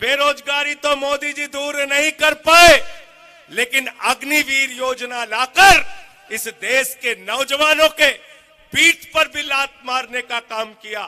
बेरोजगारी तो मोदी जी दूर नहीं कर पाए, लेकिन अग्निवीर योजना लाकर इस देश के नौजवानों के पीठ पर भी लात मारने का काम किया,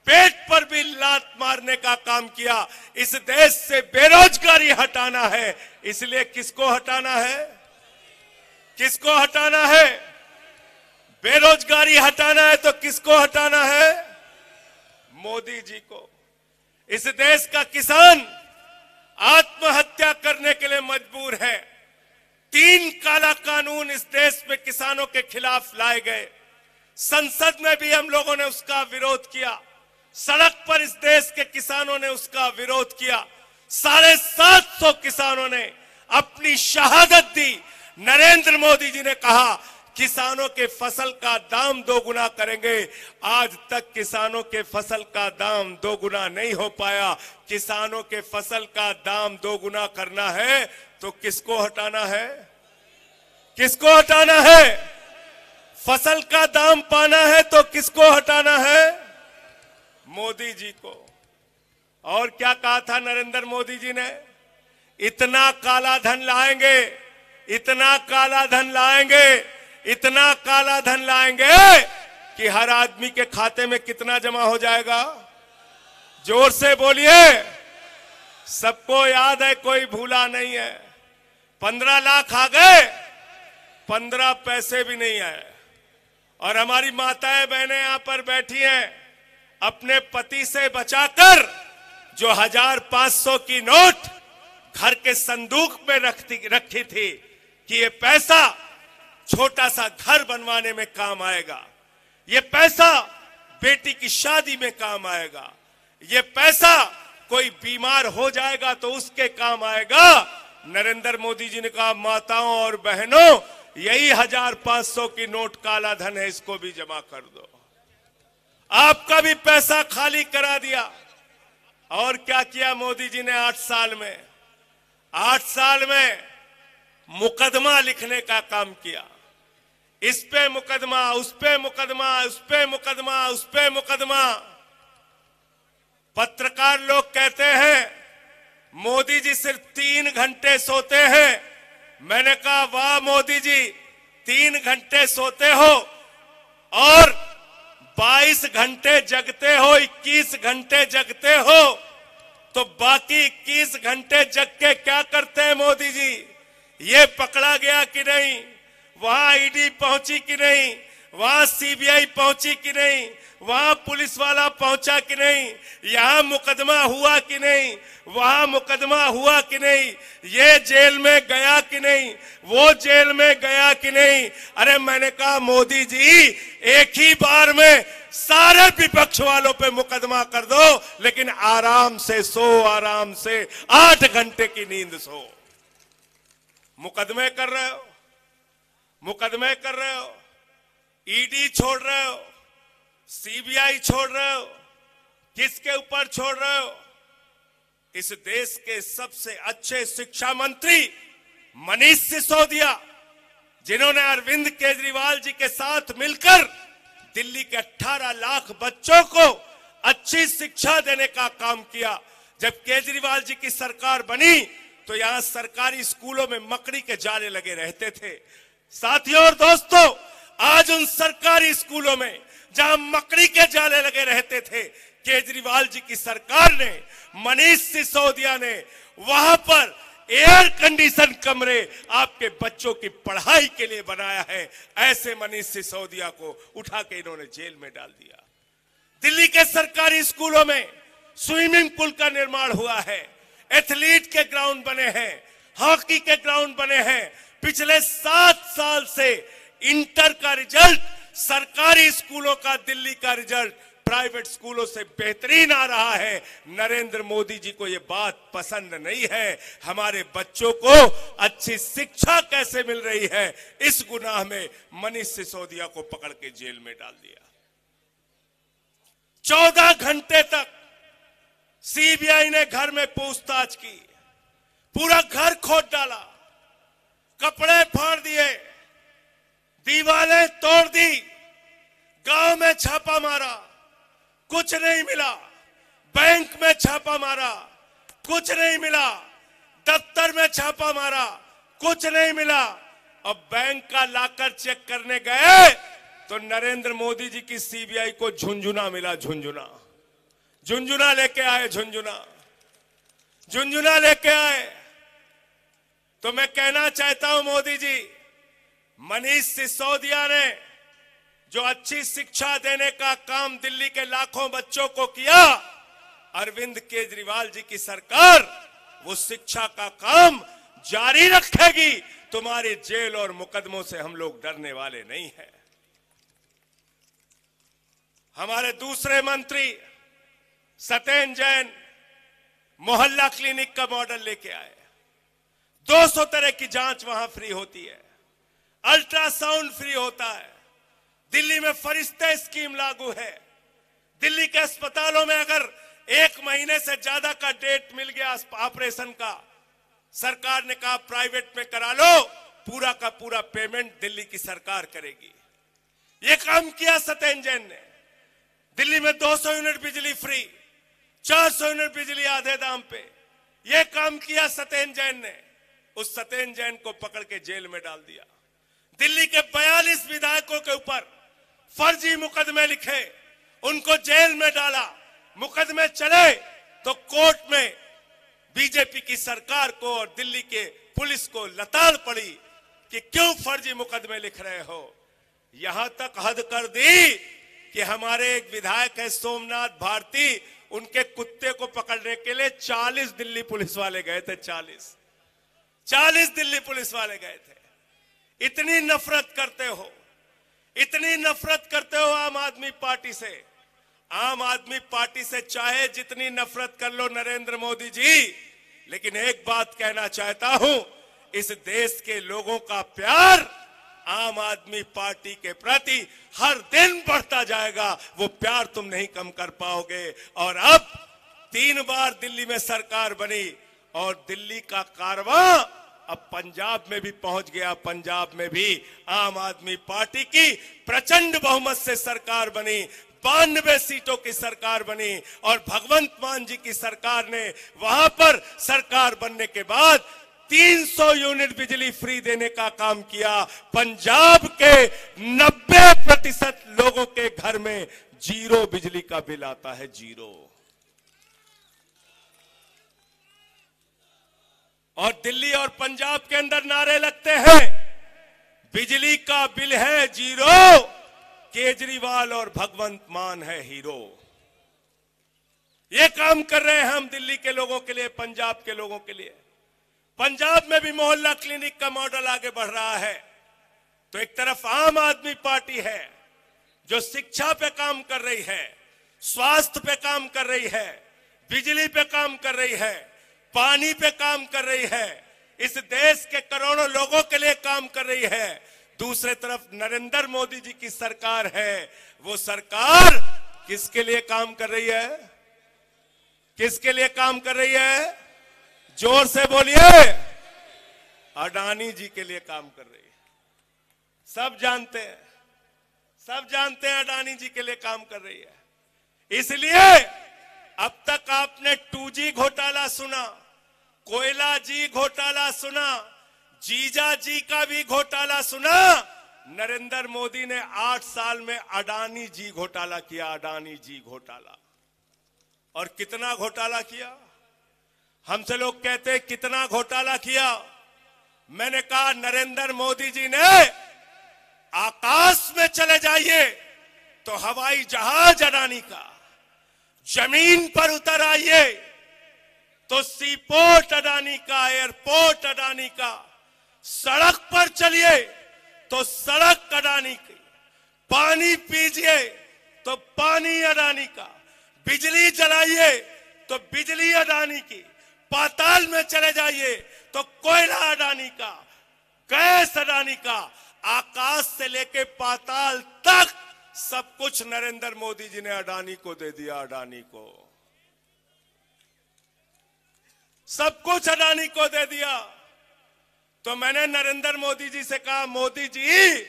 पेट पर भी लात मारने का काम किया। इस देश से बेरोजगारी हटाना है, इसलिए किसको हटाना है? किसको हटाना है? बेरोजगारी हटाना है तो किसको हटाना है? मोदी जी को। इस देश का किसान आत्महत्या करने के लिए मजबूर है। 3 काला कानून इस देश में किसानों के खिलाफ लाए गए। संसद में भी हम लोगों ने उसका विरोध किया, सड़क पर इस देश के किसानों ने उसका विरोध किया। 750 किसानों ने अपनी शहादत दी। नरेंद्र मोदी जी ने कहा किसानों के फसल का दाम 2 गुना करेंगे। आज तक किसानों के फसल का दाम 2 गुना नहीं हो पाया। किसानों के फसल का दाम 2 गुना करना है तो किसको हटाना है? किसको हटाना है? फसल का दाम पाना है तो किसको हटाना है? मोदी जी को। और क्या कहा था नरेंद्र मोदी जी ने? इतना काला धन लाएंगे, इतना काला धन लाएंगे, इतना काला धन लाएंगे कि हर आदमी के खाते में कितना जमा हो जाएगा? जोर से बोलिए। सबको याद है, कोई भूला नहीं है। 15 लाख आ गए, 15 पैसे भी नहीं आए। और हमारी माताएं बहनें यहां पर बैठी हैं, अपने पति से बचाकर जो 1500 की नोट घर के संदूक में रखी थी कि ये पैसा छोटा सा घर बनवाने में काम आएगा, ये पैसा बेटी की शादी में काम आएगा, ये पैसा कोई बीमार हो जाएगा तो उसके काम आएगा। नरेंद्र मोदी जी ने कहा माताओं और बहनों, यही 1500 की नोट काला धन है, इसको भी जमा कर दो। आपका भी पैसा खाली करा दिया। और क्या किया मोदी जी ने 8 साल में? 8 साल में मुकदमा लिखने का काम किया। इस पे मुकदमा, उस पे मुकदमा, उस पे मुकदमा, उस पे मुकदमा। पत्रकार लोग कहते हैं मोदी जी सिर्फ 3 घंटे सोते हैं। मैंने कहा वाह मोदी जी, 3 घंटे सोते हो और 22 घंटे जगते हो, 21 घंटे जगते हो, तो बाकी 21 घंटे जग के क्या करते हैं मोदी जी? ये पकड़ा गया कि नहीं? वहां ईडी पहुंची कि नहीं? वहां सीबीआई पहुंची कि नहीं? वहां पुलिस वाला पहुंचा कि नहीं? यहां मुकदमा हुआ कि नहीं? वहां मुकदमा हुआ कि नहीं? ये जेल में गया कि नहीं? वो जेल में गया कि नहीं? अरे मैंने कहा मोदी जी, एक ही बार में सारे विपक्ष वालों पे मुकदमा कर दो, लेकिन आराम से सो, आराम से 8 घंटे की नींद सो। मुकदमे कर रहे हो, मुकदमे कर रहे हो, ईडी छोड़ रहे हो, सीबीआई छोड़ रहे हो, किसके ऊपर छोड़ रहे हो? इस देश के सबसे अच्छे शिक्षा मंत्री मनीष सिसोदिया, जिन्होंने अरविंद केजरीवाल जी के साथ मिलकर दिल्ली के 18 लाख बच्चों को अच्छी शिक्षा देने का काम किया। जब केजरीवाल जी की सरकार बनी तो यहां सरकारी स्कूलों में मकड़ी के जाले लगे रहते थे। साथियों और दोस्तों, आज उन सरकारी स्कूलों में जहां मकड़ी के जाले लगे रहते थे, केजरीवाल जी की सरकार ने, मनीष सिसोदिया ने वहां पर एयर कंडीशन कमरे आपके बच्चों की पढ़ाई के लिए बनाया है। ऐसे मनीष सिसोदिया को उठा के इन्होंने जेल में डाल दिया। दिल्ली के सरकारी स्कूलों में स्विमिंग पूल का निर्माण हुआ है, एथलीट के ग्राउंड बने हैं, हॉकी के ग्राउंड बने हैं। पिछले 7 साल से इंटर का रिजल्ट, सरकारी स्कूलों का दिल्ली का रिजल्ट प्राइवेट स्कूलों से बेहतरीन आ रहा है। नरेंद्र मोदी जी को ये बात पसंद नहीं है। हमारे बच्चों को अच्छी शिक्षा कैसे मिल रही है, इस गुनाह में मनीष सिसोदिया को पकड़ के जेल में डाल दिया। 14 घंटे तक सीबीआई ने घर में पूछताछ की, पूरा घर खोद डाला, कपड़े फाड़ दिए, दीवारें तोड़ दी, गांव में छापा मारा, कुछ नहीं मिला। बैंक में छापा मारा, कुछ नहीं मिला। दफ्तर में छापा मारा, कुछ नहीं मिला। अब बैंक का लाकर चेक करने गए तो नरेंद्र मोदी जी की सीबीआई को झुंझुना मिला। झुंझुना लेके आए, झुंझुना लेके आए। तो मैं कहना चाहता हूं मोदी जी, मनीष सिसोदिया ने जो अच्छी शिक्षा देने का काम दिल्ली के लाखों बच्चों को किया, अरविंद केजरीवाल जी की सरकार वो शिक्षा का काम जारी रखेगी। तुम्हारी जेल और मुकदमों से हम लोग डरने वाले नहीं हैं। हमारे दूसरे मंत्री सत्येंद्र जैन मोहल्ला क्लिनिक का मॉडल लेके आए। 200 तरह की जांच वहां फ्री होती है, अल्ट्रासाउंड फ्री होता है। दिल्ली में फरिश्ते स्कीम लागू है। दिल्ली के अस्पतालों में अगर 1 महीने से ज्यादा का डेट मिल गया ऑपरेशन का, सरकार ने कहा प्राइवेट में करा लो, पूरा का पूरा पेमेंट दिल्ली की सरकार करेगी। ये काम किया सत्येंद्र जैन ने। दिल्ली में 200 यूनिट बिजली फ्री, 400 यूनिट बिजली आधे दाम पे, ये काम किया सत्येंद्र जैन ने। उस सत्येंद्र जैन को पकड़ के जेल में डाल दिया। दिल्ली के 42 विधायकों के ऊपर फर्जी मुकदमे लिखे, उनको जेल में डाला। मुकदमे चले तो कोर्ट में बीजेपी की सरकार को और दिल्ली के पुलिस को लताड़ पड़ी कि क्यों फर्जी मुकदमे लिख रहे हो। यहां तक हद कर दी कि हमारे एक विधायक है सोमनाथ भारती, उनके कुत्ते को पकड़ने के लिए 40 दिल्ली पुलिस वाले गए थे। 40 दिल्ली पुलिस वाले गए थे। इतनी नफरत करते हो, इतनी नफरत करते हो आम आदमी पार्टी से। आम आदमी पार्टी से चाहे जितनी नफरत कर लो नरेंद्र मोदी जी, लेकिन एक बात कहना चाहता हूं, इस देश के लोगों का प्यार आम आदमी पार्टी के प्रति हर दिन बढ़ता जाएगा। वो प्यार तुम नहीं कम कर पाओगे। और अब 3 बार दिल्ली में सरकार बनी और दिल्ली का कारवां अब पंजाब में भी पहुंच गया। पंजाब में भी आम आदमी पार्टी की प्रचंड बहुमत से सरकार बनी, 92 सीटों की सरकार बनी। और भगवंत मान जी की सरकार ने वहां पर सरकार बनने के बाद 300 यूनिट बिजली फ्री देने का काम किया। पंजाब के 90% लोगों के घर में 0 बिजली का बिल आता है, 0। और दिल्ली और पंजाब के अंदर नारे लगते हैं, बिजली का बिल है 0, केजरीवाल और भगवंत मान है हीरो। ये काम कर रहे हैं हम दिल्ली के लोगों के लिए, पंजाब के लोगों के लिए। पंजाब में भी मोहल्ला क्लिनिक का मॉडल आगे बढ़ रहा है। तो एक तरफ आम आदमी पार्टी है जो शिक्षा पे काम कर रही है, स्वास्थ्य पे काम कर रही है, बिजली पे काम कर रही है, पानी पे काम कर रही है, इस देश के करोड़ों लोगों के लिए काम कर रही है। दूसरे तरफ नरेंद्र मोदी जी की सरकार है। वो सरकार किसके लिए काम कर रही है? किसके लिए काम कर रही है? जोर से बोलिए। अडानी जी के लिए काम कर रही है। सब जानते हैं, सब जानते हैं अडानी जी के लिए काम कर रही है। इसलिए अब तक आपने 2G घोटाला सुना, कोयला जी घोटाला सुना, जीजा जी का भी घोटाला सुना। नरेंद्र मोदी ने 8 साल में अडानी जी घोटाला किया, अडानी जी घोटाला। और कितना घोटाला किया? हमसे लोग कहते हैं कितना घोटाला किया। मैंने कहा नरेंद्र मोदी जी ने आकाश में चले जाइए तो हवाई जहाज अडानी का, जमीन पर उतर आइए तो सी पोर्ट अडानी का, एयरपोर्ट अडानी का, सड़क पर चलिए तो सड़क अडानी की, पानी पीजिए तो पानी अडानी का, बिजली जलाइए तो बिजली अडानी की, पाताल में चले जाइए तो कोयला अडानी का, गैस अडानी का, आकाश से लेके पाताल तक सब कुछ नरेंद्र मोदी जी ने अडानी को दे दिया। अडानी को सब कुछ अडानी को दे दिया। तो मैंने नरेंद्र मोदी जी से कहा, मोदी जी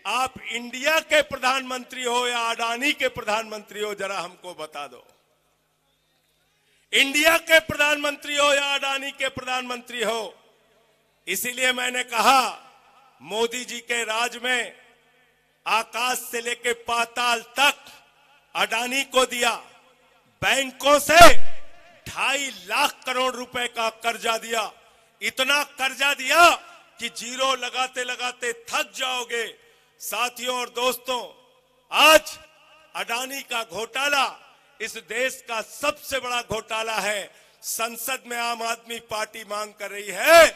आप इंडिया के प्रधानमंत्री हो या अडानी के प्रधानमंत्री हो, जरा हमको बता दो। इंडिया के प्रधानमंत्री हो या अडानी के प्रधानमंत्री हो। इसीलिए मैंने कहा मोदी जी के राज में आकाश से लेकर पाताल तक अडानी को दिया, बैंकों से 2.5 लाख करोड़ रुपए का कर्जा दिया, इतना कर्जा दिया कि जीरो लगाते लगाते थक जाओगे। साथियों और दोस्तों, आज अडानी का घोटाला इस देश का सबसे बड़ा घोटाला है। संसद में आम आदमी पार्टी मांग कर रही है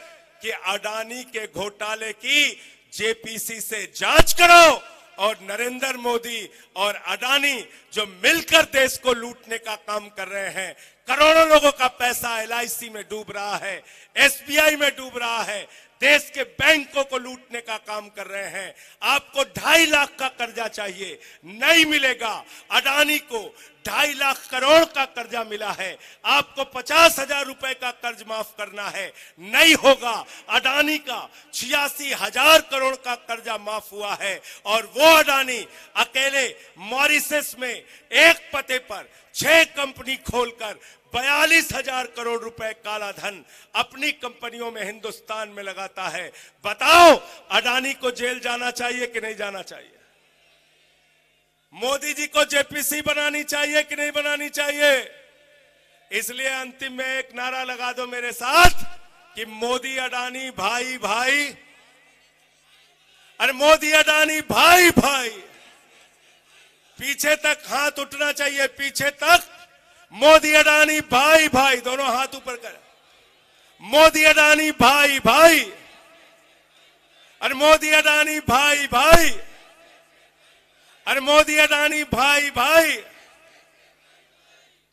कि अडानी के घोटाले की जेपीसी से जांच करो और नरेंद्र मोदी और अडानी जो मिलकर देश को लूटने का काम कर रहे हैं, करोड़ों लोगों का पैसा एलआईसी में डूब रहा है, एसबीआई में डूब रहा है, देश के बैंकों को लूटने का काम कर रहे हैं। आपको 2.5 लाख का कर्जा चाहिए, नहीं मिलेगा। अडानी को 2.5 लाख करोड़ का कर्जा मिला है, आपको 50,000 रुपए का कर्ज माफ करना है, नहीं होगा। अडानी का 86,000 करोड़ का कर्जा माफ हुआ है और वो अडानी अकेले मॉरिशस में एक पते पर 6 कंपनी खोलकर 42,000 करोड़ रुपए काला धन अपनी कंपनियों में हिंदुस्तान में लगाता है। बताओ, अडानी को जेल जाना चाहिए कि नहीं जाना चाहिए? मोदी जी को जेपीसी बनानी चाहिए कि नहीं बनानी चाहिए? इसलिए अंतिम में एक नारा लगा दो मेरे साथ कि मोदी अडानी भाई भाई। अरे मोदी अडानी भाई भाई, पीछे तक हाथ उठना चाहिए, पीछे तक। मोदी अडानी भाई भाई, दोनों हाथ ऊपर कर। मोदी अडानी भाई भाई, अरे मोदी अडानी भाई भाई, अरे मोदी अडानी भाई भाई।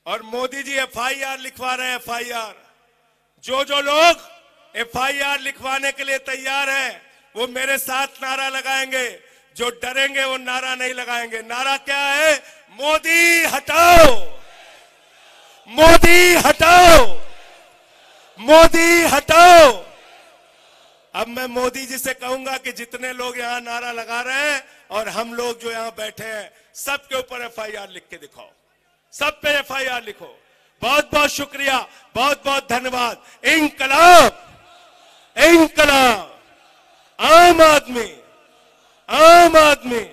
और मोदी जी एफआईआर लिखवा रहे हैं, एफआईआर। जो लोग एफआईआर लिखवाने के लिए तैयार हैं वो मेरे साथ नारा लगाएंगे, जो डरेंगे वो नारा नहीं लगाएंगे। नारा क्या है? मोदी हटाओ, मोदी हटाओ, मोदी हटाओ। अब मैं मोदी जी से कहूंगा कि जितने लोग यहां नारा लगा रहे हैं और हम लोग जो यहां बैठे हैं, सबके ऊपर एफआईआर लिख के दिखाओ, सब पे एफआईआर लिखो। बहुत बहुत शुक्रिया, बहुत बहुत धन्यवाद। इंकलाब, इंकलाब, आम आदमी, आम आदमी।